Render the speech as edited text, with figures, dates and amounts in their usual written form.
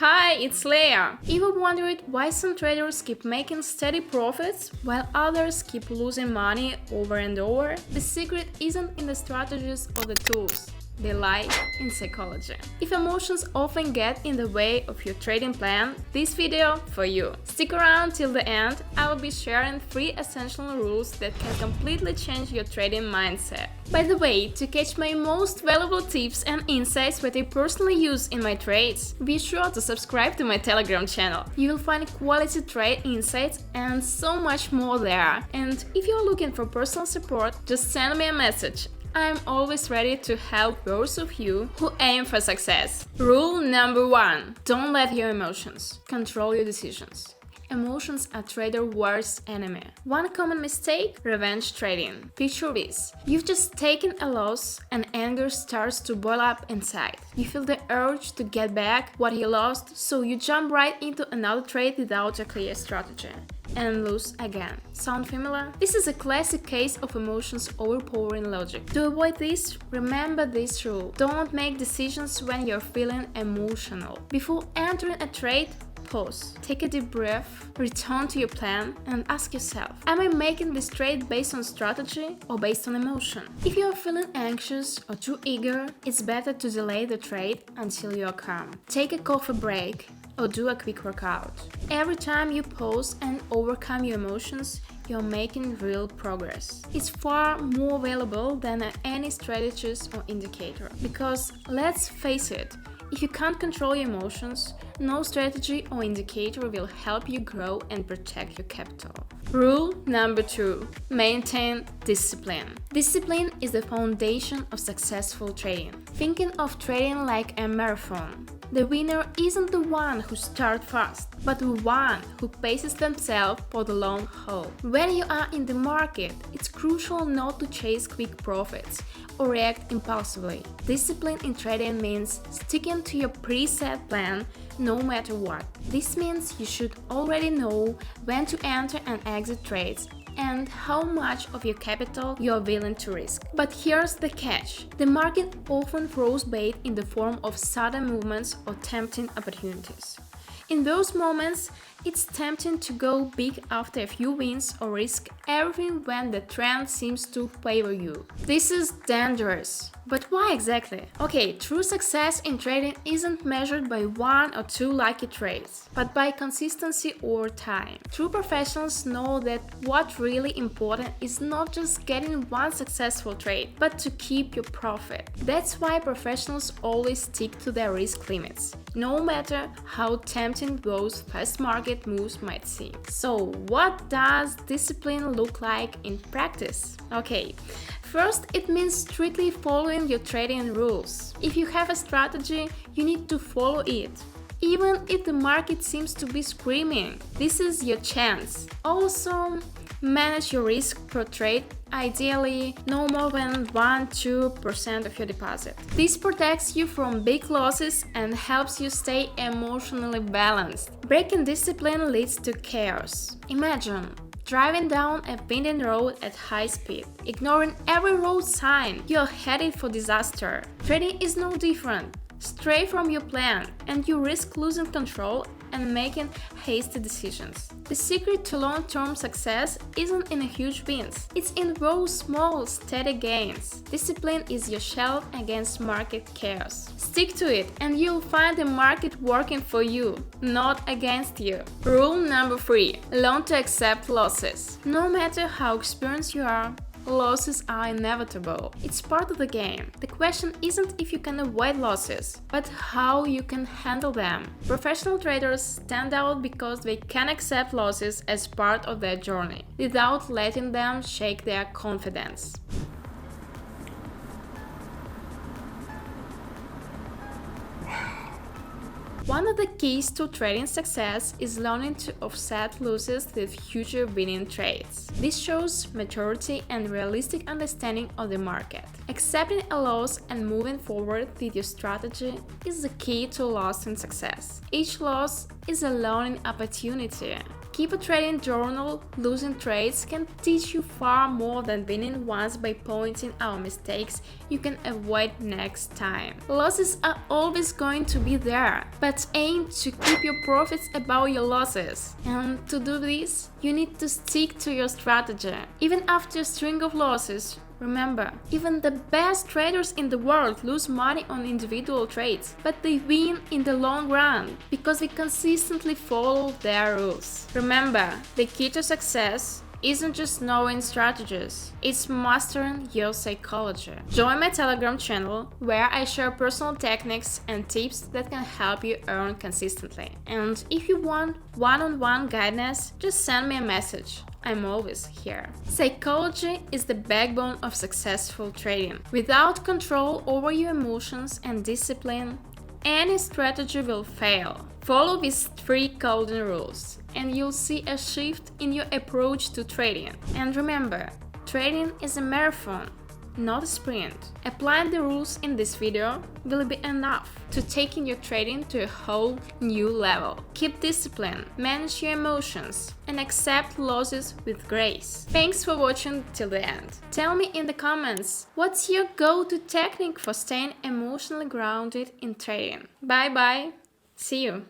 Hi, it's Leia. Ever wondered why some traders keep making steady profits while others keep losing money over and over? The secret isn't in the strategies or the tools. They lie in psychology. If emotions often get in the way of your trading plan, this video for you. Stick around till the end. I will be sharing 3 essential rules that can completely change your trading mindset. By the way, to catch my most valuable tips and insights that I personally use in my trades, be sure to subscribe to my Telegram channel. You will find quality trade insights and so much more there. And if you're looking for personal support, just send me a message. I'm always ready to help those of you who aim for success. Rule number 1. Don't let your emotions control your decisions. Emotions are trader worst enemy. One common mistake: revenge trading. Picture this. You've just taken a loss and anger starts to boil up inside. You feel the urge to get back what you lost, so you jump right into another trade without a clear strategy and lose again. Sound familiar? This is a classic case of emotions overpowering logic. To avoid this, remember this rule. Don't make decisions when you're feeling emotional. Before entering a trade, pause, take a deep breath, return to your plan, and ask yourself, am I making this trade based on strategy or based on emotion? If you are feeling anxious or too eager, it's better to delay the trade until you are calm. Take a coffee break or do a quick workout. Every time you pause and overcome your emotions, you're making real progress. It's far more valuable than any strategist or indicator. Because let's face it, if you can't control your emotions, no strategy or indicator will help you grow and protect your capital. Rule number 2. Maintain discipline. Discipline is the foundation of successful trading. Thinking of trading like a marathon. The winner isn't the one who starts fast, but the one who paces themselves for the long haul. When you are in the market, it's crucial not to chase quick profits or react impulsively. Discipline in trading means sticking to your preset plan no matter what. This means you should already know when to enter and exit trades and how much of your capital you are willing to risk. But here's the catch. The market often throws bait in the form of sudden movements or tempting opportunities. In those moments, it's tempting to go big after a few wins or risk everything when the trend seems to favor you. This is dangerous. But why exactly? Okay, true success in trading isn't measured by 1 or 2 lucky trades, but by consistency over time. True professionals know that what's really important is not just getting one successful trade, but to keep your profit. That's why professionals always stick to their risk limits, no matter how tempting those fast market moves might seem. So, what does discipline look like in practice? Okay. First, it means strictly following your trading rules. If you have a strategy, you need to follow it. Even if the market seems to be screaming, this is your chance. Also, manage your risk per trade, ideally no more than 1-2% of your deposit. This protects you from big losses and helps you stay emotionally balanced. Breaking discipline leads to chaos. Imagine driving down a winding road at high speed, ignoring every road sign. You're headed for disaster. Trading is no different. Stray from your plan, and you risk losing control and making hasty decisions. The secret to long-term success isn't in huge wins, it's in those small, steady gains. Discipline is your shield against market chaos. Stick to it, and you'll find the market working for you, not against you. Rule number 3. Learn to accept losses. No matter how experienced you are, losses are inevitable. It's part of the game. The question isn't if you can avoid losses, but how you can handle them. Professional traders stand out because they can accept losses as part of their journey, without letting them shake their confidence. One of the keys to trading success is learning to offset losses with future winning trades. This shows maturity and realistic understanding of the market. Accepting a loss and moving forward with your strategy is the key to lasting success. Each loss is a learning opportunity. Keep a trading journal. Losing trades can teach you far more than winning ones by pointing out mistakes you can avoid next time. Losses are always going to be there, but aim to keep your profits above your losses. And to do this, you need to stick to your strategy. Even after a string of losses, remember, even the best traders in the world lose money on individual trades, but they win in the long run because they consistently follow their rules. Remember, the key to success isn't just knowing strategies, it's mastering your psychology. Join my Telegram channel where I share personal techniques and tips that can help you earn consistently. And if you want one-on-one guidance, just send me a message. I'm always here. Psychology is the backbone of successful trading. Without control over your emotions and discipline, any strategy will fail. Follow these 3 golden rules, and you'll see a shift in your approach to trading. And remember, trading is a marathon, not a sprint. Applying the rules in this video will be enough to taking your trading to a whole new level. Keep discipline, manage your emotions, and accept losses with grace. Thanks for watching till the end. Tell me in the comments, what's your go-to technique for staying emotionally grounded in trading? Bye bye, see you!